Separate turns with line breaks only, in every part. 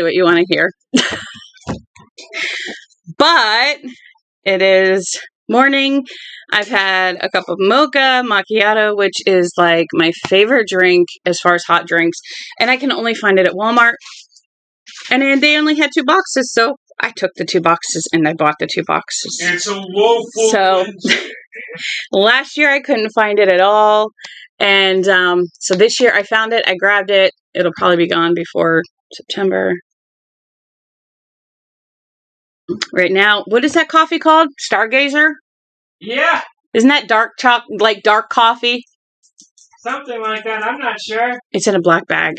what you want to hear. But it is morning. I've had a cup of mocha macchiato, which is like my favorite drink as far as hot drinks. And I can only find it at Walmart. And then they only had 2 boxes, so I took the 2 boxes and I bought the 2 boxes.
It's a woeful
So last year I couldn't find it at all. And so this year I found it. I grabbed it. It'll probably be gone before September. Right now, what is that coffee called? Stargazer?
Yeah.
Isn't that dark dark coffee?
Something like that. I'm not sure.
It's in a black bag.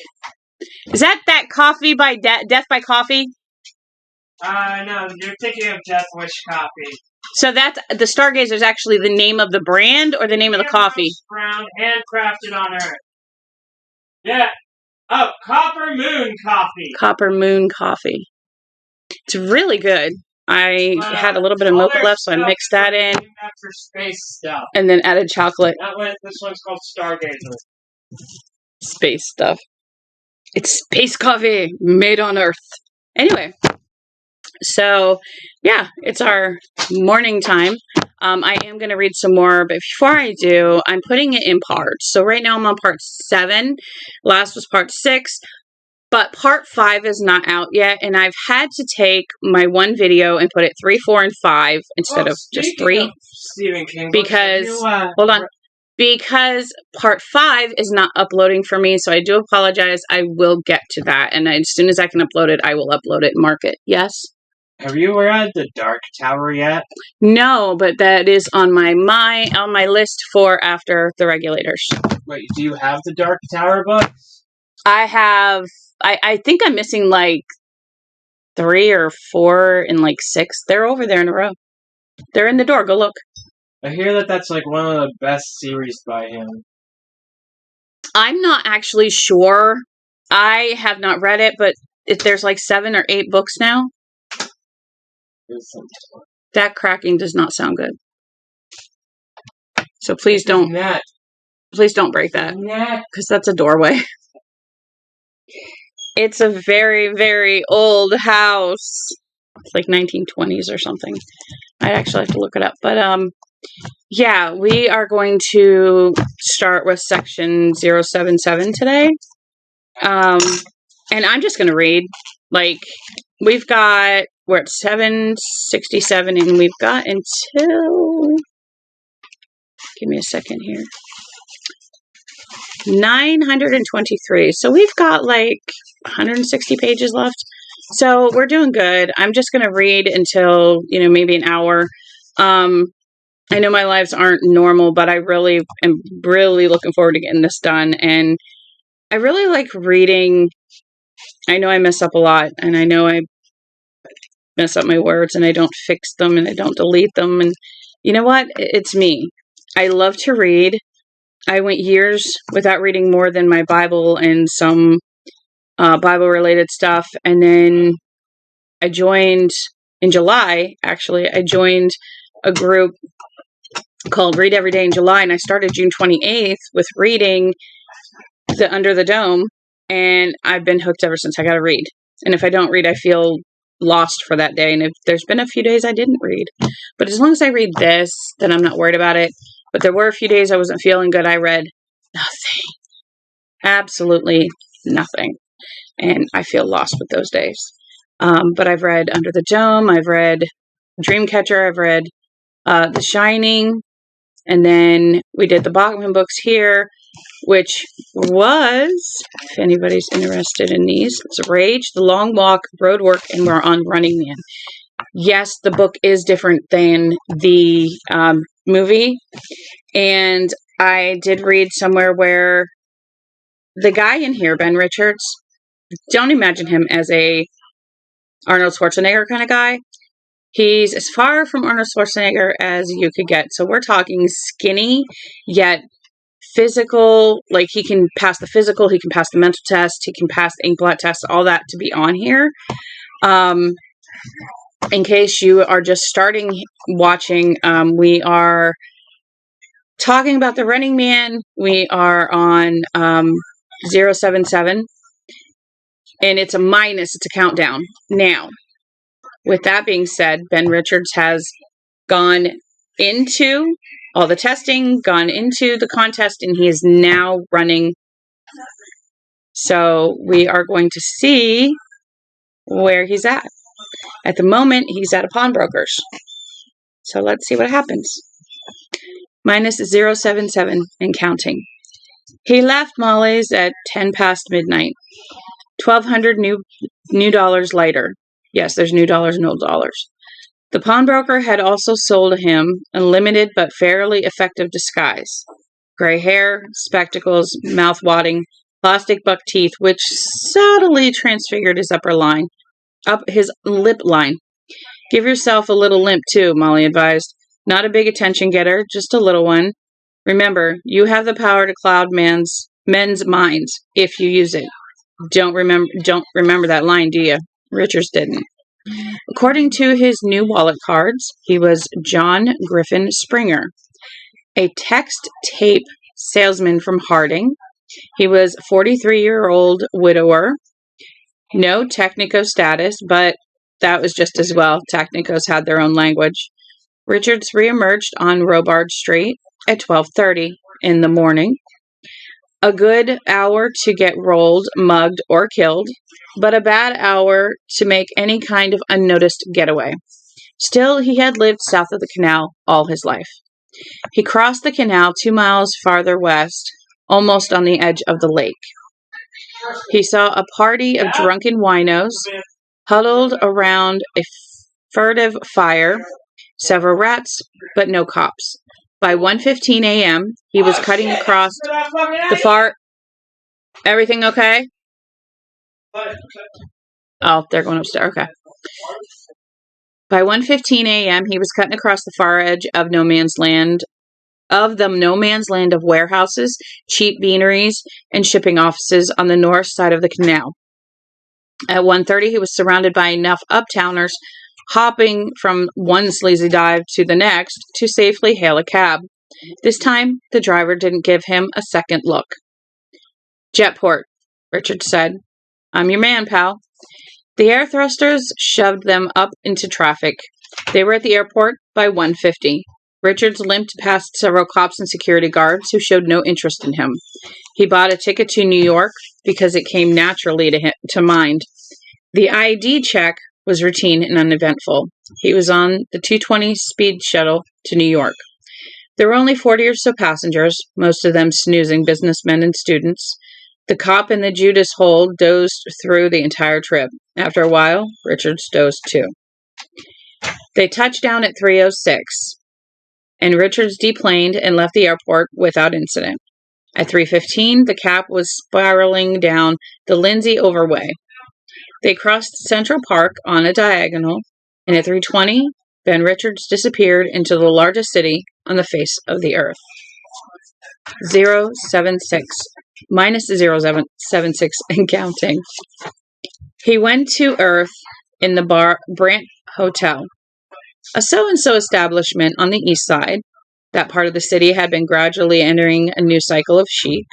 Is that coffee by Death by Coffee?
No, you're thinking of Death Wish Coffee.
So that's the Stargazer is actually the name of the brand or the name of the coffee?
Brown, handcrafted on Earth. Yeah. Oh, Copper Moon Coffee.
Copper Moon Coffee. It's really good. I had a little bit of mocha left, so I mixed that in.
For space stuff.
And then added chocolate.
This one's called Stargazer.
Space stuff. It's space coffee made on Earth. Anyway, so yeah, it's our morning time. I am going to read some more, but before I do, I'm putting it in parts. So right now I'm on part 7. Last was part 6. But part 5 is not out yet, and I've had to take my one video and put it 3, 4, and 5 instead of just 3.
Stephen King,
because, hold on, because part 5 is not uploading for me, so I do apologize. I will get to that, and as soon as I can upload it, I will upload it and mark it. Yes?
Have you read The Dark Tower yet?
No, but that is on my list for after the Regulators.
Wait, do you have the Dark Tower books?
I have... I think I'm missing like 3 or 4 and like 6. They're over there in a row. They're in the door. Go look.
I hear that that's like one of the best series by him.
I'm not actually sure. I have not read it, but if there's like 7 or 8 books now. That cracking does not sound good. So please don't break that. Because that's a doorway. It's a very, very old house. It's like 1920s or something. I'd actually have to look it up. But, yeah, we are going to start with section 077 today. And I'm just going to read. Like, we're at 767, and we've got until, give me a second here, 923. So we've got like 160 pages left. So we're doing good. I'm just going to read until, maybe an hour. I know my lives aren't normal, but I really am really looking forward to getting this done. And I really like reading. I know I mess up a lot, and I know I mess up my words, and I don't fix them, and I don't delete them. And you know what? It's me. I love to read. I went years without reading more than my Bible and some Bible-related stuff. And then I joined, in July, actually, I joined a group called Read Every Day in July. And I started June 28th with reading the Under the Dome. And I've been hooked ever since. I got to read. And if I don't read, I feel lost for that day. And if there's been a few days I didn't read. But as long as I read this, then I'm not worried about it. But there were a few days I wasn't feeling good. I read nothing. Absolutely nothing. And I feel lost with those days. But I've read Under the Dome. I've read Dreamcatcher. I've read The Shining. And then we did the Bauchman books here, which was, if anybody's interested in these, it's Rage, The Long Walk, Road Work, and we're on Running Man. Yes, the book is different than the movie. And I did read somewhere where the guy in here, Ben Richards, don't imagine him as a Arnold Schwarzenegger kind of guy. He's as far from Arnold Schwarzenegger as you could get. So we're talking skinny, yet physical. Like, he can pass the physical, he can pass the mental test, he can pass the ink blot test, all that to be on here. In case you are just starting watching, we are talking about the Running Man. We are on 077. And it's a minus, it's a countdown. Now, with that being said, Ben Richards has gone into all the testing, gone into the contest, and he is now running. So we are going to see where he's at. At the moment, he's at a pawnbroker's. So let's see what happens. Minus 077 and counting. He left Molly's at 10 past midnight. 1,200 new dollars later. Yes, there's new dollars and old dollars. The pawnbroker had also sold him a limited but fairly effective disguise. Gray hair, spectacles, mouth-watering, plastic buck teeth, which subtly transfigured his his lip line. Give yourself a little limp, too, Molly advised. Not a big attention getter, just a little one. Remember, you have the power to cloud men's minds if you use it. Don't remember that line, do you? Richards didn't. According to his new wallet cards, he was John Griffin Springer, a text tape salesman from Harding. He was a 43-year-old widower. No Technico status, but that was just as well. Technicos had their own language. Richards reemerged on Robard Street at 12:30 in the morning. A good hour to get rolled, mugged, or killed, but a bad hour to make any kind of unnoticed getaway. Still, he had lived south of the canal all his life. He crossed the canal 2 miles farther west, almost on the edge of the lake. He saw a party of drunken winos huddled around a furtive fire, several rats, but no cops. By 1:15 a.m., he was cutting across the far... Everything okay? Oh, they're going upstairs. Okay. By 1:15 a.m., he was cutting across the far edge of no man's land of warehouses, cheap beaneries, and shipping offices on the north side of the canal. At 1:30, he was surrounded by enough uptowners hopping from one sleazy dive to the next to safely hail a cab. This time, the driver didn't give him a second look. Jetport, Richard said. I'm your man, pal. The air thrusters shoved them up into traffic. They were at the airport by 1:50. Richards limped past several cops and security guards who showed no interest in him. He bought a ticket to New York because it came naturally to mind. The ID check was routine and uneventful. He was on the 220 speed shuttle to New York. There were only 40 or so passengers, most of them snoozing businessmen and students. The cop in the Judas hole dozed through the entire trip. After a while, Richards dozed too. They touched down at 3:06, and Richards deplaned and left the airport without incident. At 3:15, the cab was spiraling down the Lindsay Overway. They crossed Central Park on a diagonal, and at 3:20, Ben Richards disappeared into the largest city on the face of the earth. 076. Minus 076 and counting. He went to Earth in the Brant Hotel, a so-and-so establishment on the east side. That part of the city had been gradually entering a new cycle of chic.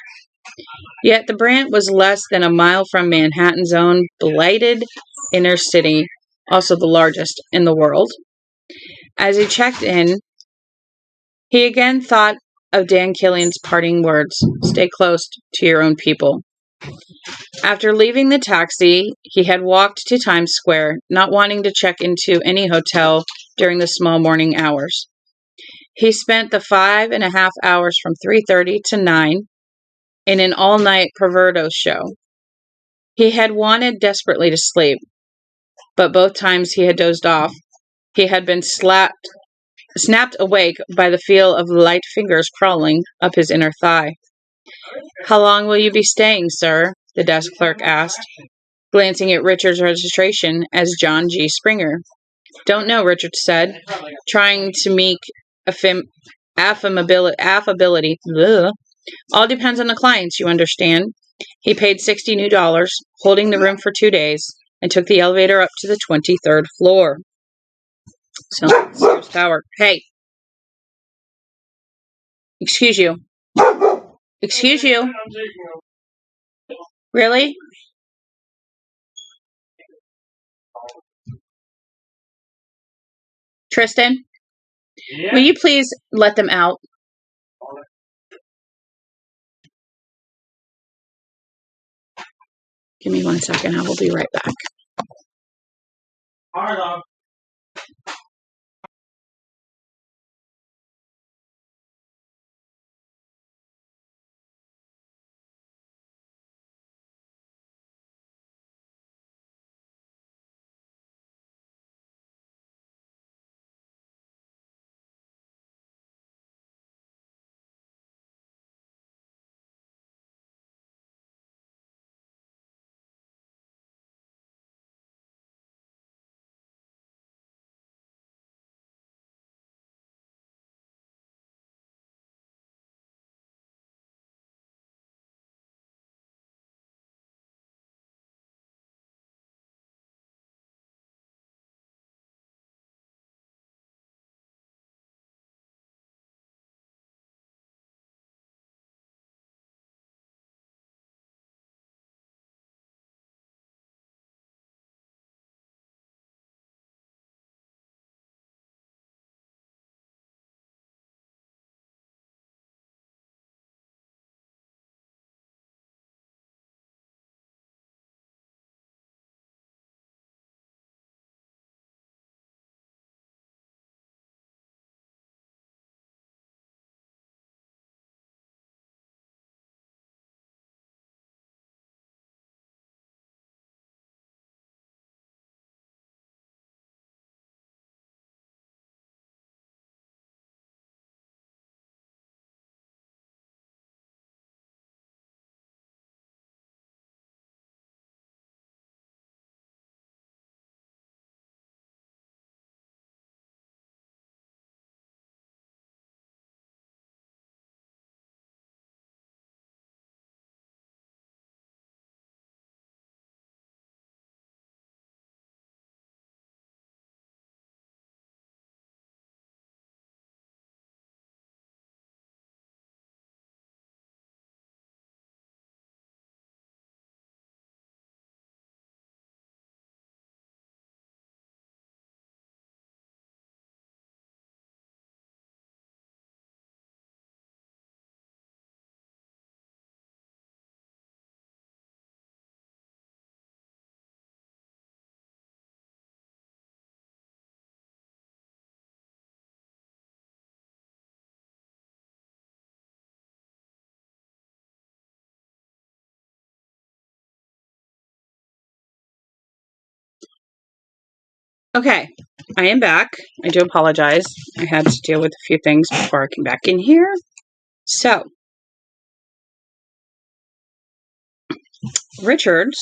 Yet the Brant was less than a mile from Manhattan's own blighted inner city, also the largest in the world. As he checked in, he again thought of Dan Killian's parting words, stay close to your own people. After leaving the taxi, he had walked to Times Square, not wanting to check into any hotel during the small morning hours. He spent the 5.5 hours from 3:30 to 9 in an all-night Proverdo show. He had wanted desperately to sleep, but both times he had dozed off. He had been snapped awake by the feel of light fingers crawling up his inner thigh. How long will you be staying, sir? The desk clerk asked, glancing at Richard's registration as John G. Springer. Don't know, Richard said, trying to meek affability. Ugh. All depends on the clients, you understand. He paid $60 new, holding the room for 2 days, and took the elevator up to the 23rd floor. So, Sears Tower. Hey. Excuse you. Excuse you. Really? Tristan,
Yeah.
will you please let them out? Give me 1 second. I will be right back.
Harlow.
Okay, I am back. I do apologize. I had to deal with a few things before I came back in here. So, Richard's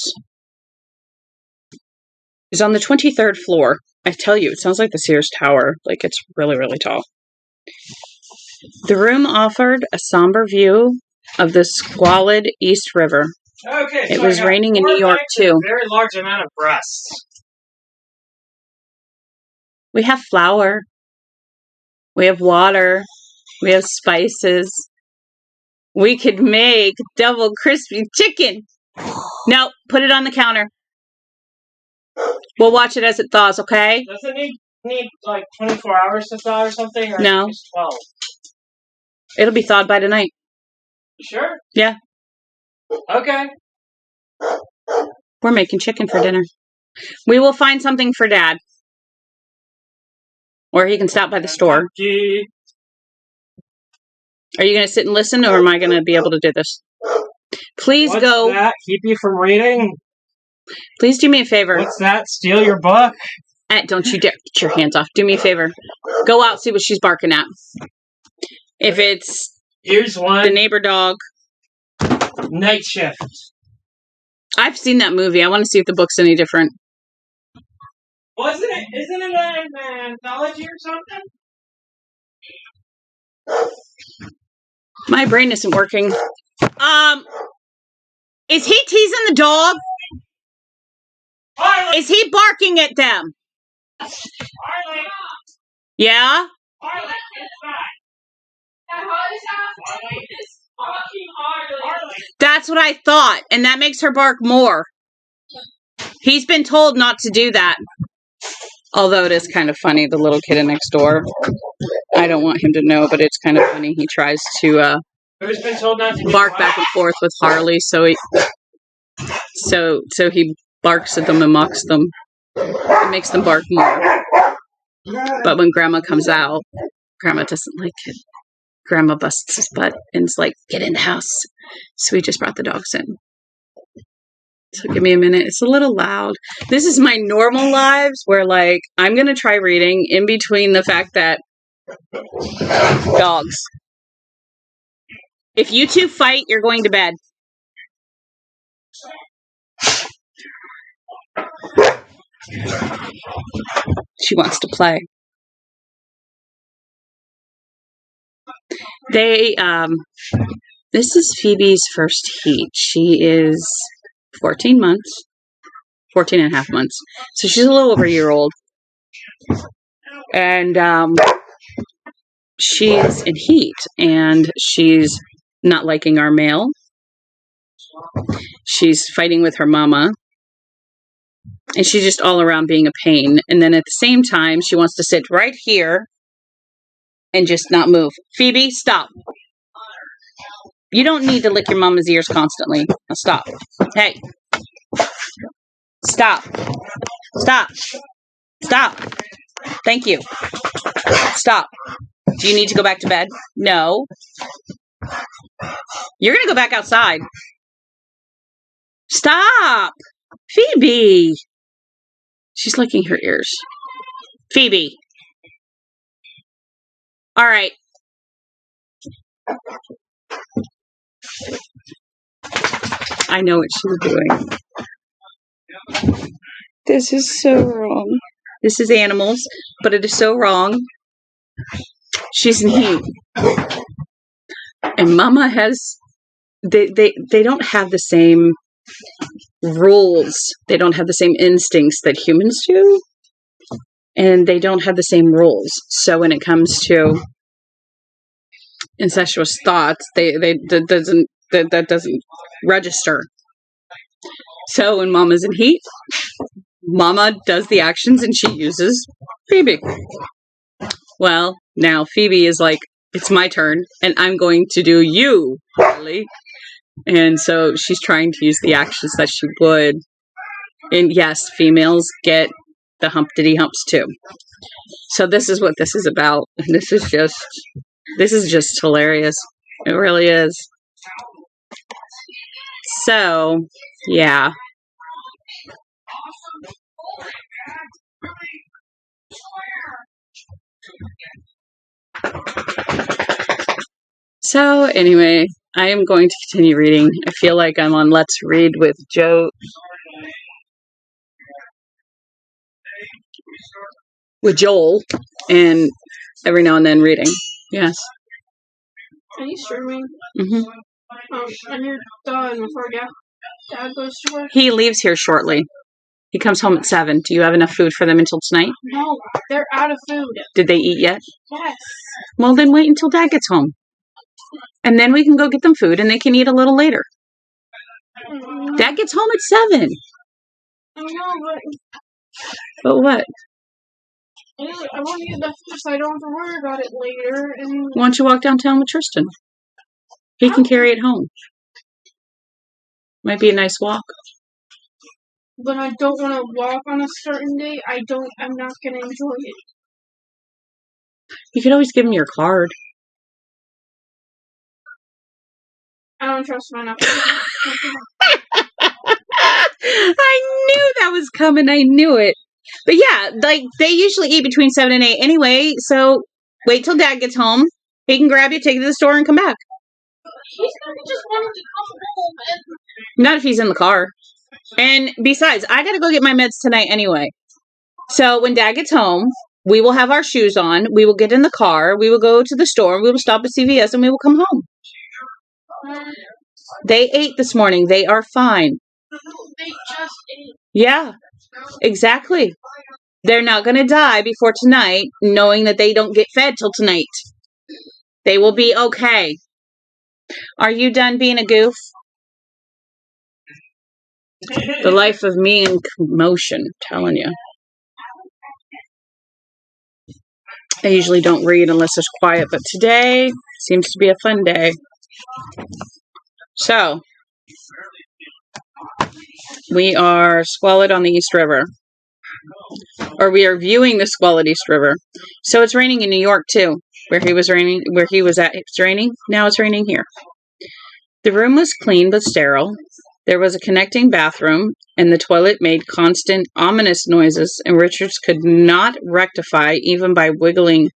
is on the 23rd floor. I tell you, it sounds like the Sears Tower. Like, it's really, really tall. The room offered a somber view of the squalid East River.
Okay,
It was raining in New York, too.
A very large amount of breasts.
We have flour. We have water. We have spices. We could make double crispy chicken. No, put it on the counter. We'll watch it as it thaws, okay?
Does it need like 24 hours to thaw or something? Or
No.
just 12?
It'll be thawed by tonight.
You sure?
Yeah.
Okay.
We're making chicken for dinner. We will find something for Dad. Or he can stop by the store. Are you going to sit and listen, or am I going to be able to do this? Please
What's
go.
that? Keep you from reading?
Please do me a favor.
What's that? Steal your book?
Don't you dare get your hands off. Do me a favor. Go out, see what she's barking at. If it's
Here's one.
the neighbor dog.
Night Shift.
I've seen that movie. I want to see if the book's any different.
Isn't it an anthology or something?
My brain isn't working. Is he teasing the dog?
Harley!
Is he barking at them?
Harley!
Yeah?
Harley,
That's what I thought, and that makes her bark more. He's been told not to do that. Although it is kind of funny, the little kid next door. I don't want him to know, but it's kind of funny. He tries to
Who's been told not to
bark back and forth with Harley, so he barks at them and mocks them. It makes them bark more. But when Grandma comes out, Grandma doesn't like it. Grandma busts his butt and is like, get in the house. So we just brought the dogs in. So give me a minute. It's a little loud. This is my normal lives where, like, I'm going to try reading in between the fact that dogs. If you two fight, you're going to bed. She wants to play. This is Phoebe's first heat. She is 14 and a half months. So she's a little over a year old. And she's in heat. And she's not liking our mail. She's fighting with her mama. And she's just all around being a pain. And then at the same time, she wants to sit right here and just not move. Phoebe, stop. You don't need to lick your mama's ears constantly. Now stop. Hey. Stop. Stop. Stop. Thank you. Stop. Do you need to go back to bed? No. You're going to go back outside. Stop. Phoebe. She's licking her ears. Phoebe. All right. I know what she's doing. This is so wrong. This is animals, but it is so wrong. She's in heat. And Mama has... They don't have the same rules. They don't have the same instincts that humans do. And they don't have the same rules. So when it comes to incestuous thoughts, that doesn't register. So when Mama's in heat, Mama does the actions and she uses Phoebe. Well, now Phoebe is like, it's my turn and I'm going to do you, Harley. And so she's trying to use the actions that she would. And yes, females get the humpty humps too. So this is what this is about. This is just hilarious. It really is. So, yeah. So, anyway, I am going to continue reading. I feel like I'm on Let's Read with Joe. With Joel. And every now and then reading. Yes.
Are you streaming?
Mm-hmm.
And you're done before Dad goes to work?
He leaves here shortly. He comes home at 7. Do you have enough food for them until tonight?
No, they're out of food.
Did they eat yet?
Yes.
Well, then wait until Dad gets home. And then we can go get them food and they can eat a little later. Dad gets home at 7.
I know,
But what?
I want to get that food so I don't have to worry about it later. And
Why don't you walk downtown with Tristan? He can carry it home. Might be a nice walk.
But I don't want to walk on a certain day. I'm not going to enjoy it.
You could always give him your card.
I don't trust my enough.
I knew that was coming. I knew it. But yeah, like, they usually eat between 7 and 8 anyway, so wait till Dad gets home. He can grab you, take you to the store, and come back.
He's going to just want to come home
Not if he's in the car. And besides, I gotta go get my meds tonight anyway. So when Dad gets home, we will have our shoes on, we will get in the car, we will go to the store, we will stop at CVS, and we will come home. They ate this morning. They are fine.
They just ate.
Yeah, exactly. They're not going to die before tonight, knowing that they don't get fed till tonight. They will be okay. Are you done being a goof? The life of me in commotion, telling you. I usually don't read unless it's quiet, but today seems to be a fun day. So, we are squalid on the East River. Or we are viewing the squalid East River. So it's raining in New York too, where he was at. It's raining. Now it's raining here. The room was clean but sterile. There was a connecting bathroom, and the toilet made constant, ominous noises, and Richards could not rectify even by wiggling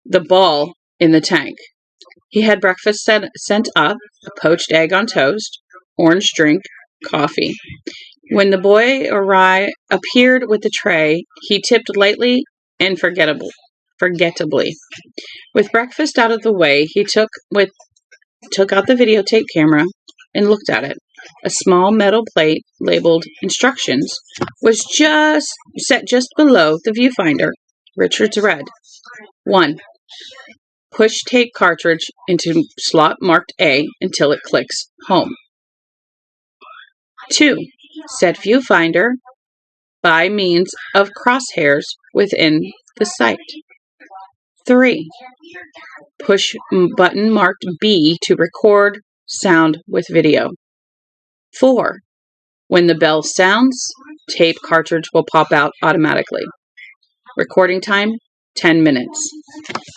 the ball in the tank. He had breakfast sent up, a poached egg on toast, orange drink, coffee. When the boy appeared with the tray, he tipped lightly and forgettably. With breakfast out of the way, he took out the videotape camera and looked at it. A small metal plate labeled Instructions was set just below the viewfinder. Richards read, 1. Push tape cartridge into slot marked A until it clicks Home. 2. Set viewfinder by means of crosshairs within the sight. 3. Push button marked B to record sound with video. 4. When the bell sounds, tape cartridge will pop out automatically. Recording time, 10 minutes.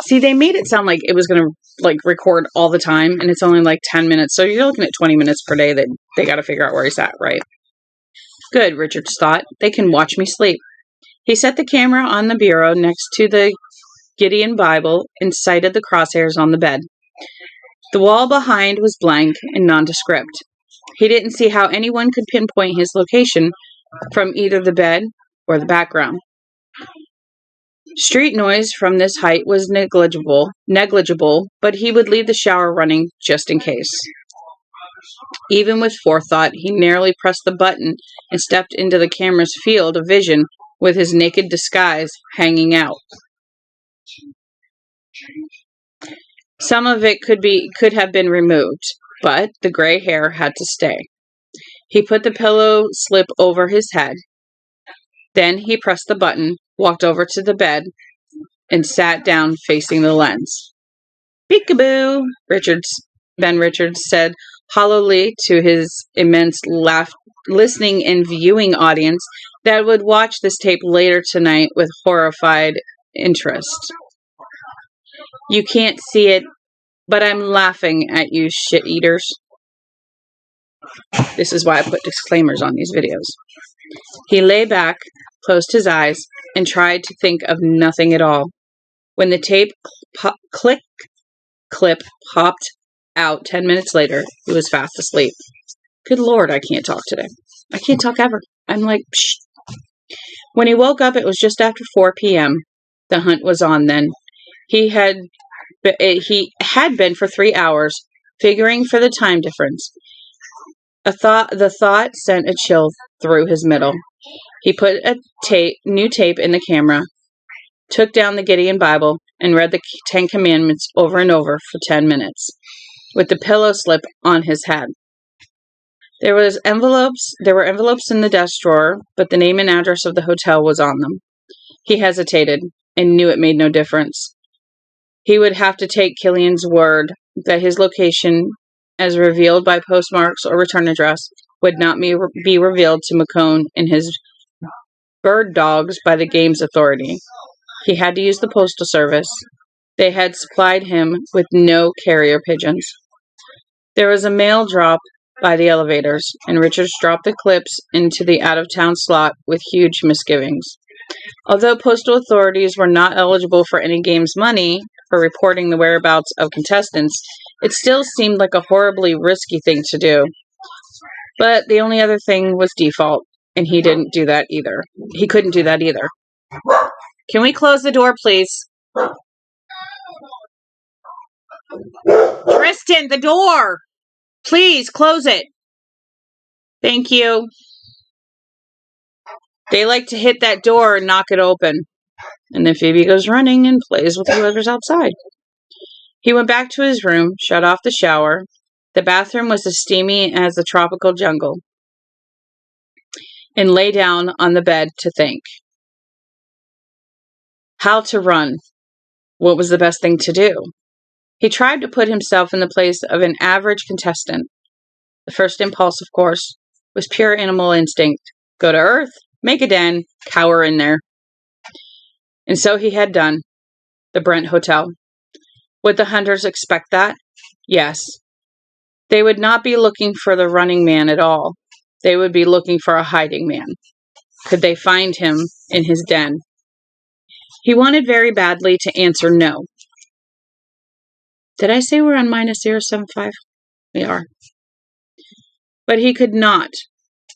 See, they made it sound like it was going to record all the time, and it's only 10 minutes. So you're looking at 20 minutes per day that they got to figure out where he's at, right? Good, Richards thought. They can watch me sleep. He set the camera on the bureau next to the Gideon Bible and sighted the crosshairs on the bed. The wall behind was blank and nondescript. He didn't see how anyone could pinpoint his location from either the bed or the background. Street noise from this height was negligible, but he would leave the shower running just in case. Even with forethought, he narrowly pressed the button and stepped into the camera's field of vision with his naked disguise hanging out. Some of it could have been removed, but the gray hair had to stay. He put the pillow slip over his head. Then he pressed the button, walked over to the bed, and sat down facing the lens. Peekaboo, Ben Richards said hollowly to his immense listening and viewing audience that would watch this tape later tonight with horrified interest. You can't see it, but I'm laughing at you shit-eaters. This is why I put disclaimers on these videos. He lay back, closed his eyes, and tried to think of nothing at all. When the tape clip popped out 10 minutes later, he was fast asleep. Good Lord, I can't talk today. I can't talk ever. I'm like, psh. When he woke up, it was just after 4 p.m. The hunt was on then. He had been for 3 hours, figuring for the time difference. The thought sent a chill through his middle. He put a new tape in the camera, took down the Gideon Bible, and read the 10 Commandments over and over for 10 minutes, with the pillow slip on his head. There were envelopes in the desk drawer, but the name and address of the hotel was on them. He hesitated and knew it made no difference. He would have to take Killian's word that his location, as revealed by postmarks or return address, would not be revealed to McCone and his bird dogs by the Games Authority. He had to use the postal service. They had supplied him with no carrier pigeons. There was a mail drop by the elevators, and Richards dropped the clips into the out-of-town slot with huge misgivings. Although postal authorities were not eligible for any games money for reporting the whereabouts of contestants, it still seemed like a horribly risky thing to do. But the only other thing was default, and he couldn't do that either. Can we close the door, please? Tristan, the door! Please, close it. Thank you. They like to hit that door and knock it open. And then Phoebe goes running and plays with whoever's outside. He went back to his room, shut off the shower. The bathroom was as steamy as the tropical jungle. and lay down on the bed to think. How to run. What was the best thing to do? He tried to put himself in the place of an average contestant. The first impulse, of course, was pure animal instinct. Go to Earth, make a den, cower in there. And so he had done. The Brent Hotel. Would the hunters expect that? Yes. They would not be looking for the running man at all. They would be looking for a hiding man. Could they find him in his den? He wanted very badly to answer no. Did I say we're on -0.75? We are. But he could not.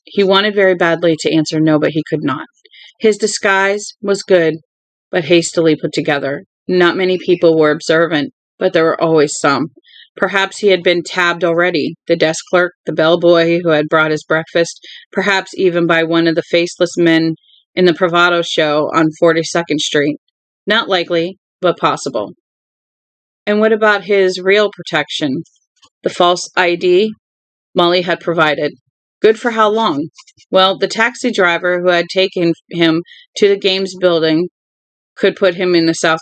He wanted very badly to answer no, but he could not. His disguise was good, but hastily put together. Not many people were observant, but there were always some. Perhaps he had been tabbed already, the desk clerk, the bellboy who had brought his breakfast, perhaps even by one of the faceless men in the Bravado show on 42nd Street. Not likely, but possible. And what about his real protection? The false ID Molly had provided. Good for how long? Well, the taxi driver who had taken him to the Games building could put him in the South,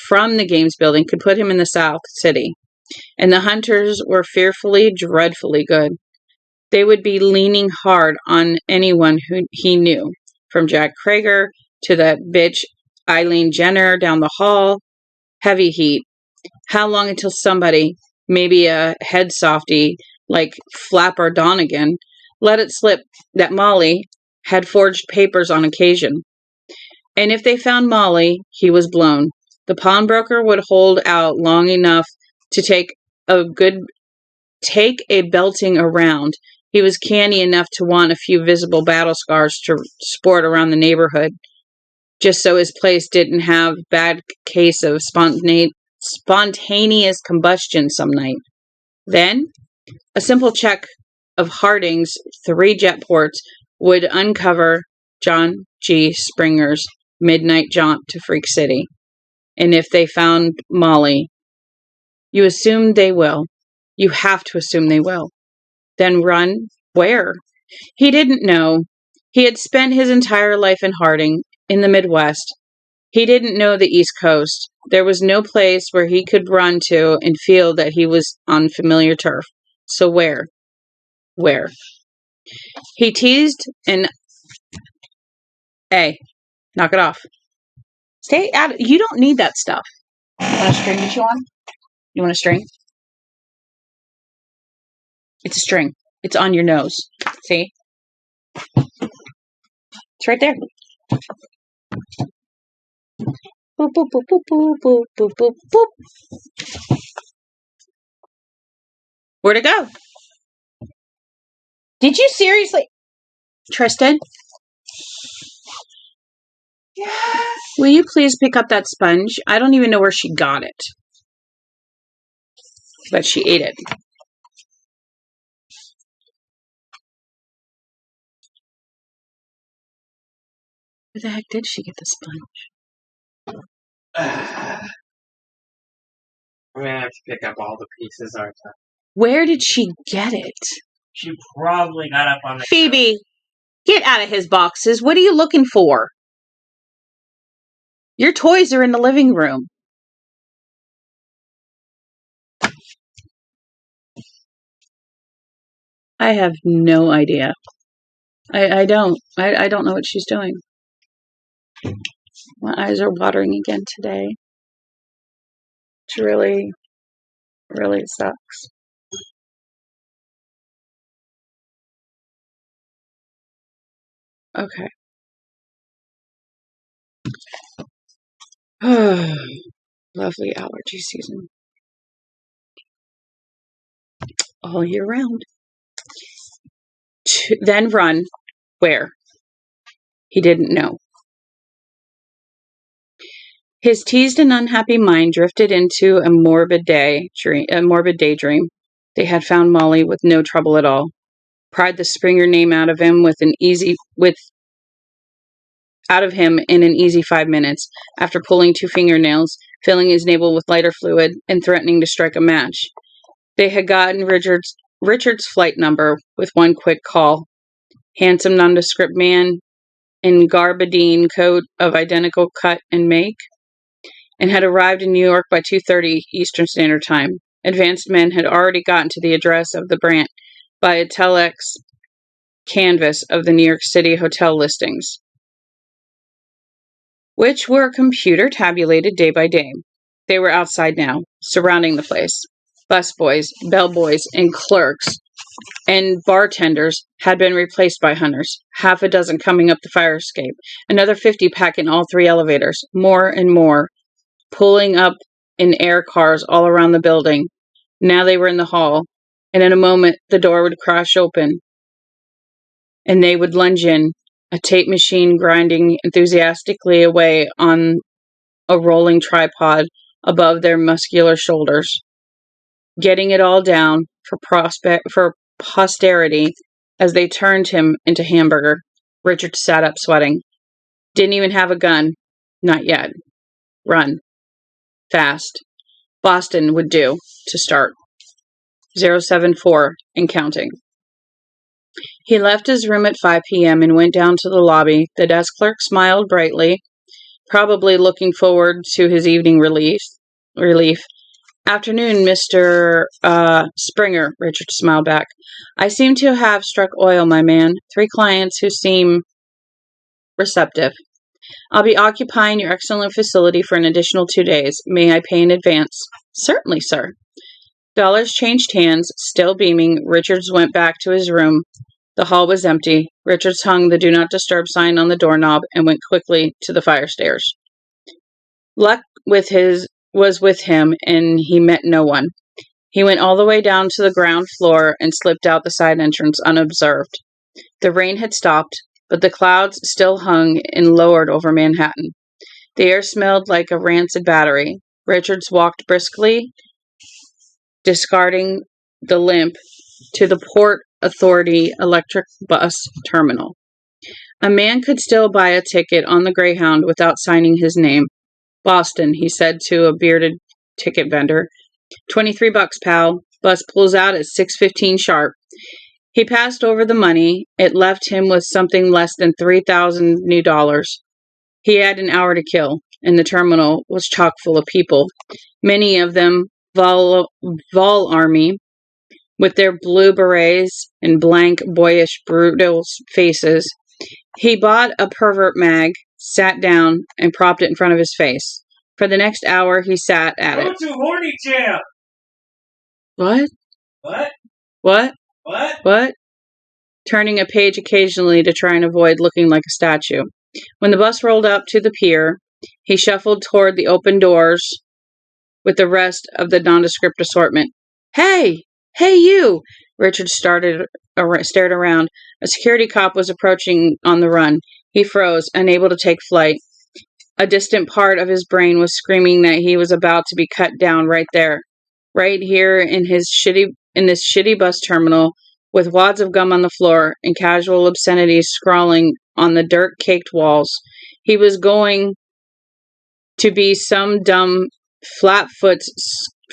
from the Games building, could put him in the South City. And the hunters were fearfully, dreadfully good. They would be leaning hard on anyone who he knew, from Jack Krager to that bitch Eileen Jenner down the hall. Heavy heat. How long until somebody, maybe a head softy like Flapper Donegan, let it slip that Molly had forged papers on occasion? And if they found Molly, he was blown. The pawnbroker would hold out long enough to take a belting around. He was canny enough to want a few visible battle scars to sport around the neighborhood, just so his place didn't have a bad case of spontaneous combustion some night. Then, a simple check of Harding's 3 jet ports would uncover John G. Springer's midnight jaunt to Freak City. And if they found Molly, you assume they will. You have to assume they will. Then run where? He didn't know. He had spent his entire life in Harding, in the Midwest. He didn't know the East Coast. There was no place where he could run to and feel that he was on familiar turf. So where? Where? He teased and... Hey, knock it off. Stay out. You don't need that stuff. You want a string to chew on? You want a string? It's a string. It's on your nose. See? It's right there. Boop, boop, boop, boop, boop, boop, boop, boop, boop. Where'd it go? Did you seriously? Tristan? Yeah. Will you please pick up that sponge? I don't even know where she got it. But she ate it. Where the heck did she get the sponge?
I'm gonna have to pick up all the pieces, aren't I?
Where did she get it?
She probably got up on the...
Phoebe, get out of his boxes. What are you looking for? Your toys are in the living room. I have no idea. I don't know what she's doing. My eyes are watering again today. It really, really sucks. Okay. Lovely allergy season. All year round. Then run. Where? He didn't know. His teased and unhappy mind drifted into a morbid daydream. They had found Molly with no trouble at all. Pried the Springer name out of him in an easy 5 minutes, after pulling 2 fingernails, filling his navel with lighter fluid, and threatening to strike a match. They had gotten Richard's flight number with one quick call. handsome nondescript man in garbadine coat of identical cut and make, and had arrived in New York by 2:30 Eastern Standard Time. Advanced men had already gotten to the address of the Brant by a telex canvas of the New York City hotel listings, which were computer tabulated day by day. They were outside now, surrounding the place. Busboys, bellboys, and clerks and bartenders had been replaced by hunters, half a dozen coming up the fire escape, another 50 packing all 3 elevators, more and more, pulling up in air cars all around the building. Now they were in the hall, and in a moment the door would crash open, and they would lunge in, a tape machine grinding enthusiastically away on a rolling tripod above their muscular shoulders, getting it all down for posterity as they turned him into hamburger. Richard sat up sweating. Didn't even have a gun. Not yet. Run. Fast. Boston would do to start. 074 and counting. He left his room at 5 p.m. and went down to the lobby. The desk clerk smiled brightly, probably looking forward to his evening relief. Afternoon, Mr. Springer, Richard smiled back. I seem to have struck oil, my man. 3 clients who seem receptive. I'll be occupying your excellent facility for an additional 2 days. May I pay in advance? Certainly, sir. Dollars changed hands. Still beaming, Richards went back to his room. The hall was empty. Richards hung the Do Not Disturb sign on the doorknob and went quickly to the fire stairs. Luck was with him, and he met no one. He went all the way down to the ground floor and slipped out the side entrance unobserved. The rain had stopped, but the clouds still hung and lowered over Manhattan. The air smelled like a rancid battery. Richards walked briskly, discarding the limp, to the Port Authority electric bus terminal. A man could still buy a ticket on the Greyhound without signing his name. Boston, he said to a bearded ticket vendor. $23, pal. Bus pulls out at 6:15 sharp. He passed over the money. It left him with something less than 3,000 new dollars. He had an hour to kill, and the terminal was chock full of people, many of them Vol Army, with their blue berets and blank, boyish, brutal faces. He bought a pervert mag, sat down, and propped it in front of his face. For the next hour, he sat at it.
Go to horny jail.
What?
What?
What?
What?
What? Turning a page occasionally to try and avoid looking like a statue. When the bus rolled up to the pier, he shuffled toward the open doors with the rest of the nondescript assortment. Hey! Hey, you! Richard stared around. A security cop was approaching on the run. He froze, unable to take flight. A distant part of his brain was screaming that he was about to be cut down right there. Right here in this shitty bus terminal, with wads of gum on the floor and casual obscenities scrawling on the dirt-caked walls. He was going to be some dumb flatfoot's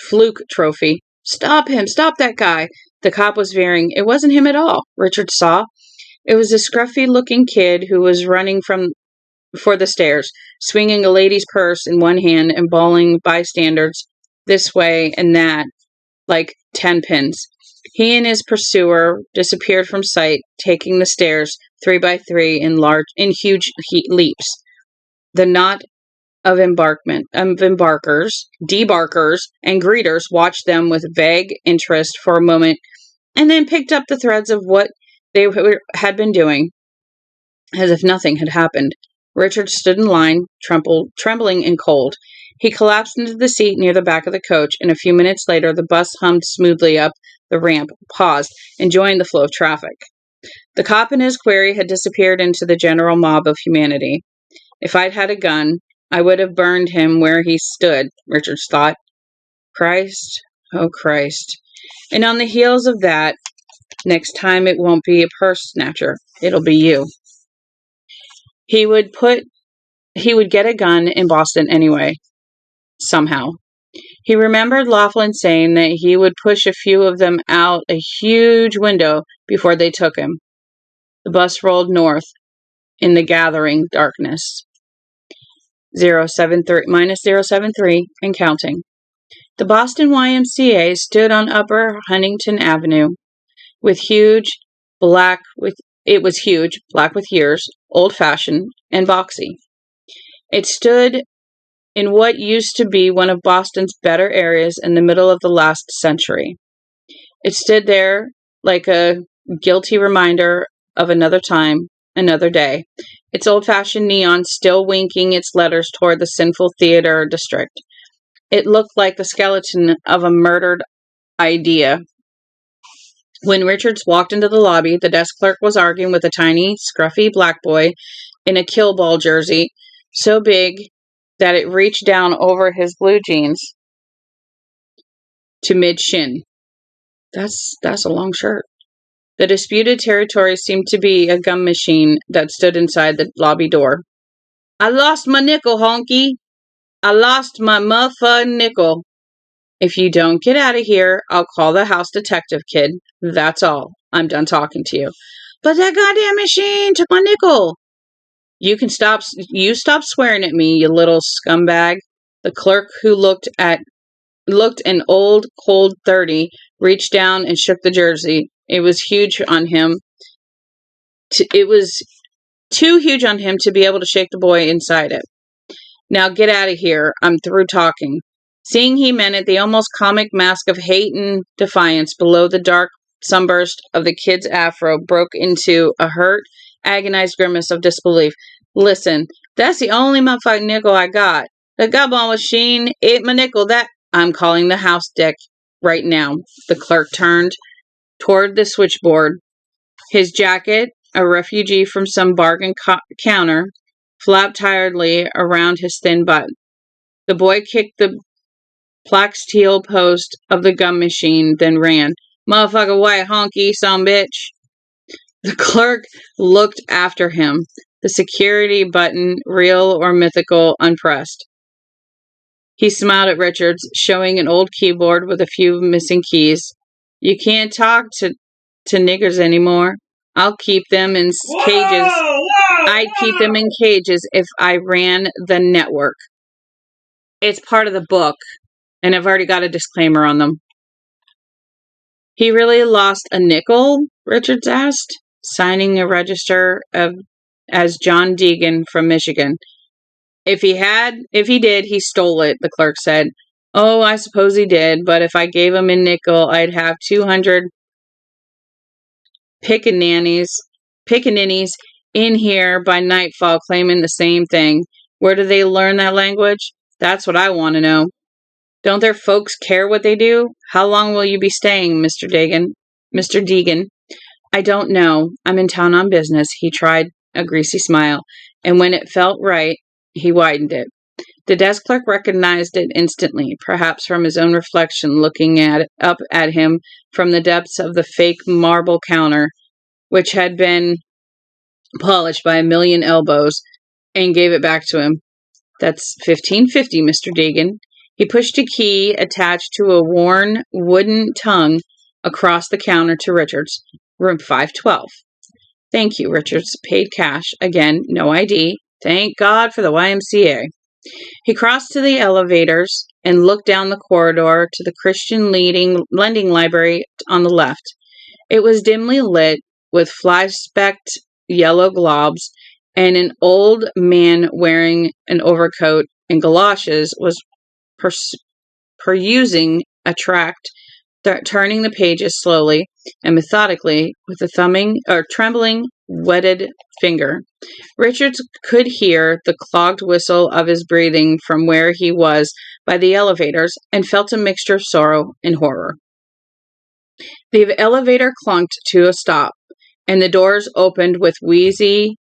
fluke trophy. Stop him! Stop that guy! The cop was veering. It wasn't him at all, Richard saw. It was a scruffy-looking kid who was running for the stairs, swinging a lady's purse in one hand and bawling bystanders this way and that like 10 pins. He and his pursuer disappeared from sight, taking the stairs 3 by 3 in huge leaps. The knot of debarkers, and greeters watched them with vague interest for a moment, and then picked up the threads of what they had been doing, as if nothing had happened. Richard stood in line, trembling and cold. He collapsed into the seat near the back of the coach, and a few minutes later the bus hummed smoothly up the ramp, paused, and joined the flow of traffic. The cop and his quarry had disappeared into the general mob of humanity. If I'd had a gun, I would have burned him where he stood, Richard thought. Christ, oh Christ. And on the heels of that, next time it won't be a purse snatcher, it'll be you. He would get a gun in Boston anyway, somehow. He remembered Laughlin saying that he would push a few of them out a huge window before they took him. The bus rolled north in the gathering darkness. 073 minus 073 and counting. The Boston YMCA stood on Upper Huntington Avenue with it was huge, black with years, old-fashioned, and boxy. It stood in what used to be one of Boston's better areas in the middle of the last century. It stood there like a guilty reminder of another time, another day, its old-fashioned neon still winking its letters toward the sinful theater district. It looked like the skeleton of a murdered idea. When Richards walked into the lobby, the desk clerk was arguing with a tiny, scruffy black boy in a kill ball jersey so big that it reached down over his blue jeans to mid-shin. That's a long shirt. The disputed territory seemed to be a gum machine that stood inside the lobby door. I lost my nickel, honky. I lost my motherfucking nickel. If you don't get out of here, I'll call the house detective, kid. That's all. I'm done talking to you. But that goddamn machine took my nickel. You stop swearing at me, you little scumbag. The clerk, who looked an old, cold 30, reached down and shook the jersey. It was huge on him. It was too huge on him to be able to shake the boy inside it. Now get out of here. I'm through talking. Seeing he meant it, the almost comic mask of hate and defiance below the dark sunburst of the kid's afro broke into a hurt, agonized grimace of disbelief. Listen, that's the only motherfucking nickel I got. The gumball machine ate my nickel. That I'm calling the house dick right now. The clerk turned toward the switchboard. His jacket, a refugee from some bargain counter, flapped tiredly around his thin butt. The boy kicked the plexsteel post of the gum machine, then ran. Motherfucker white honky, some bitch. The clerk looked after him, the security button, real or mythical, unpressed. He smiled at Richards, showing an old keyboard with a few missing keys. You can't talk to niggers anymore. I'll keep them in cages. I'd keep them in cages if I ran the network. It's part of the book, and I've already got a disclaimer on them. He really lost a nickel? Richards asked, signing a register as John Deegan from Michigan. If he did, he stole it, the clerk said. Oh, I suppose he did, but if I gave him a nickel, I'd have 200 pickaninnies in here by nightfall claiming the same thing. Where do they learn that language? That's what I want to know. Don't their folks care what they do? How long will you be staying, Mr. Deegan? I don't know. I'm in town on business. He tried a greasy smile, and when it felt right, he widened it. The desk clerk recognized it instantly, perhaps from his own reflection looking up at him from the depths of the fake marble counter, which had been polished by a million elbows, and gave it back to him. That's $15.50, Mr. Deegan. He pushed a key attached to a worn wooden tongue across the counter to Richards. Room 512. Thank you, Richards paid cash. Again, no ID. Thank God for the YMCA. He crossed to the elevators and looked down the corridor to the Christian lending library on the left. It was dimly lit with fly-specked yellow globes, and an old man wearing an overcoat and galoshes was perusing a tract, turning the pages slowly and methodically with a trembling, wetted finger. Richards could hear the clogged whistle of his breathing from where he was by the elevators and felt a mixture of sorrow and horror. The elevator clunked to a stop, and the doors opened with wheezy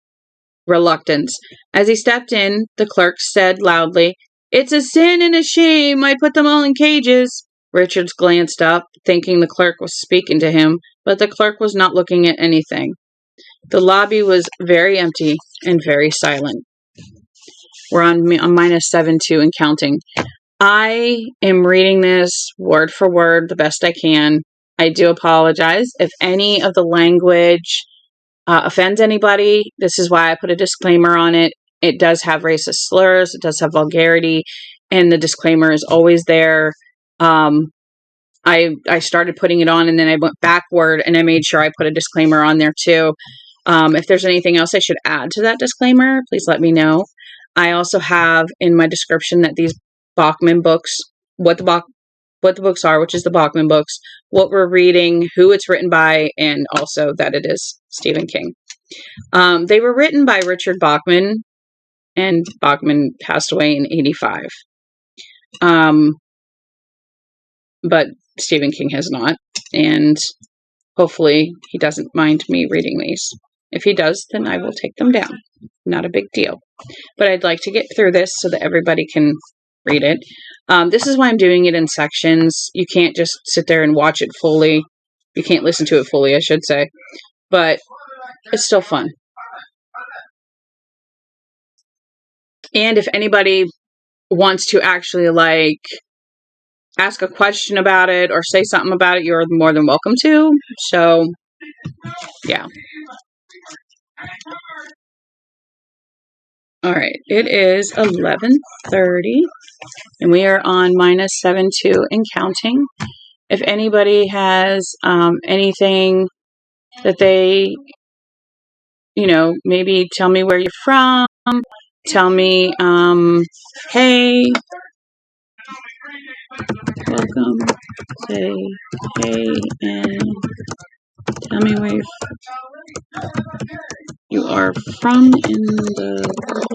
reluctance. As he stepped in, the clerk said loudly, "It's a sin and a shame. I put them all in cages." Richards glanced up, thinking the clerk was speaking to him, but the clerk was not looking at anything. The lobby was very empty and very silent. We're on minus 7-2 and counting. I am reading this word for word the best I can. I do apologize if any of the language offends anybody, this is why I put a disclaimer on it. It does have racist slurs. It does have vulgarity. And the disclaimer is always there. I started putting it on and then I went backward and I made sure I put a disclaimer on there too. If there's anything else I should add to that disclaimer, please let me know. I also have in my description that these Bauchman books, what the books are, which is the Bauchman books, what we're reading, who it's written by, and also that it is Stephen King. They were written by Richard Bauchman, and Bauchman passed away in 1985. But Stephen King has not, and hopefully he doesn't mind me reading these. If he does, then I will take them down. Not a big deal. But I'd like to get through this so that everybody can read it. This is why I'm doing it in sections. You can't just sit there and watch it fully. You can't listen to it fully, I should say. But it's still fun. And if anybody wants to actually, like, ask a question about it or say something about it, you're more than welcome to. So, yeah. All right. It is 11:30, and we are on -7-2 and counting. If anybody has anything that they, maybe tell me where you're from, tell me, hey, welcome, say hey, and tell me where you are from in the world.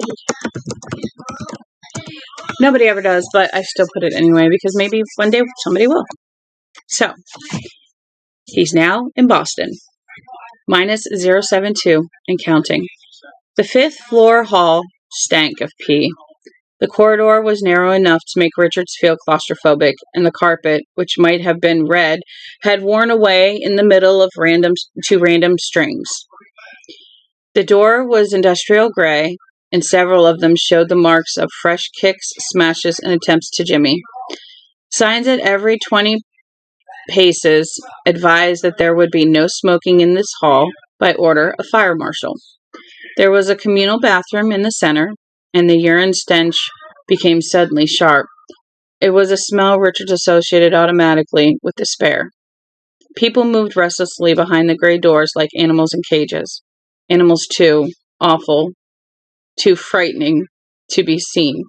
Nobody ever does, but I still put it anyway because maybe one day somebody will. So, he's now in Boston. -072 and counting. The 5th floor hall stank of pee. The corridor was narrow enough to make Richards feel claustrophobic, and the carpet, which might have been red, had worn away in the middle of random strings. The door was industrial gray, and several of them showed the marks of fresh kicks, smashes, and attempts to jimmy. Signs at every 20 paces advised that there would be no smoking in this hall by order of fire marshal. There was a communal bathroom in the center, and the urine stench became suddenly sharp. It was a smell Richards associated automatically with despair. People moved restlessly behind the gray doors like animals in cages. Animals too awful, too frightening to be seen.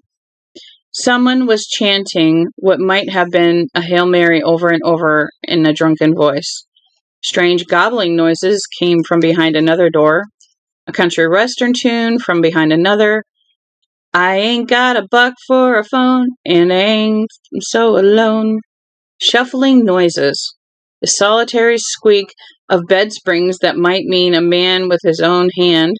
Someone was chanting what might have been a Hail Mary over and over in a drunken voice. Strange gobbling noises came from behind another door, a country western tune from behind another. I ain't got a buck for a phone, and I ain't so alone. Shuffling noises, the solitary squeak of bed springs that might mean a man with his own hand,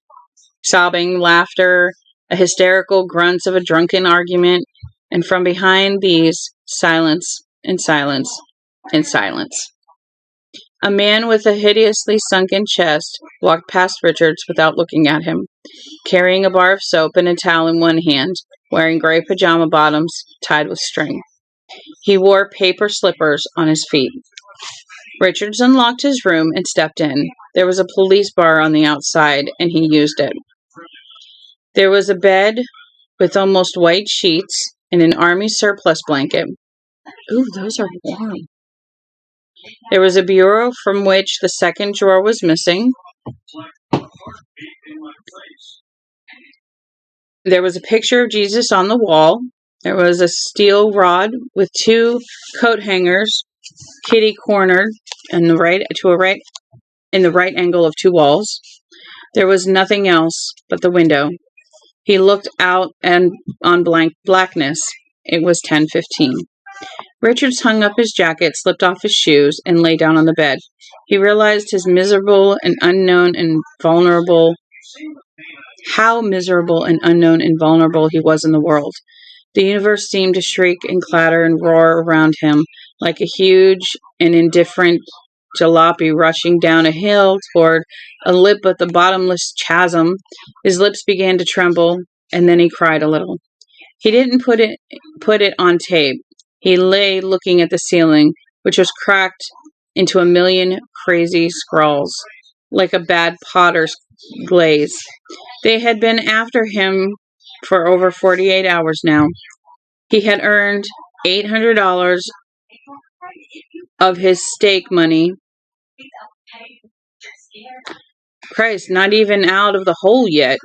sobbing, laughter, a hysterical grunts of a drunken argument, and from behind these, silence and silence and silence. A man with a hideously sunken chest walked past Richards without looking at him, carrying a bar of soap and a towel in one hand, wearing gray pajama bottoms tied with string. He wore paper slippers on his feet. Richards unlocked his room and stepped in. There was a police bar on the outside, and he used it. There was a bed with almost white sheets and an army surplus blanket. Ooh, those are warm. There was a bureau from which the second drawer was missing. There was a picture of Jesus on the wall. There was a steel rod with 2 coat hangers, kitty cornered in the right angle of 2 walls. There was nothing else but the window. He looked out and on blackness. It was 10:15. Richards hung up his jacket, slipped off his shoes, and lay down on the bed. He realized how miserable and unknown and vulnerable he was in the world. The universe seemed to shriek and clatter and roar around him like a huge and indifferent jalopy rushing down a hill toward a lip at the bottomless chasm. His lips began to tremble, and then he cried a little. He didn't put it on tape. He lay looking at the ceiling, which was cracked into a million crazy scrawls. like a bad potter's glaze. They had been after him for over 48 hours now. He had earned $800 of his stake money. Christ, not even out of the hole yet.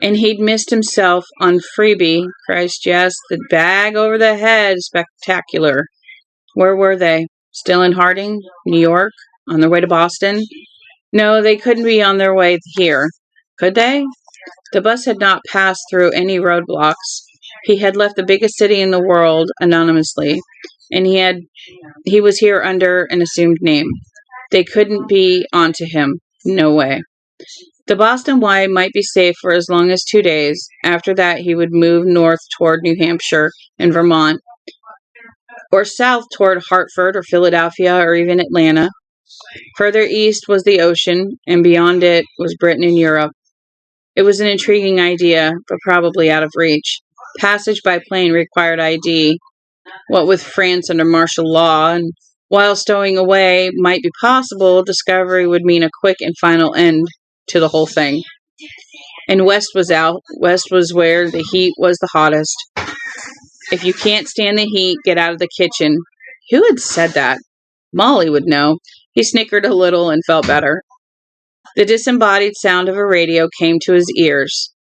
And he'd missed himself on freebie. Christ, yes, the bag over the head, spectacular. Where were they? Still in Harding, New York? On their way to Boston? No, they couldn't be on their way here. Could they? The bus had not passed through any roadblocks. He had left the biggest city in the world anonymously, and he was here under an assumed name. They couldn't be onto him. No way. The Boston Y might be safe for as long as 2 days. After that, he would move north toward New Hampshire and Vermont, or south toward Hartford or Philadelphia or even Atlanta. Further east was the ocean, and beyond it was Britain and Europe. It was an intriguing idea, but probably out of reach. Passage by plane required ID, what with France under martial law, and while stowing away might be possible, discovery would mean a quick and final end to the whole thing. And West was out. West was where the heat was the hottest. If you can't stand the heat, get out of the kitchen. Who had said that? Molly would know. He snickered a little and felt better. The disembodied sound of a radio came to his ears.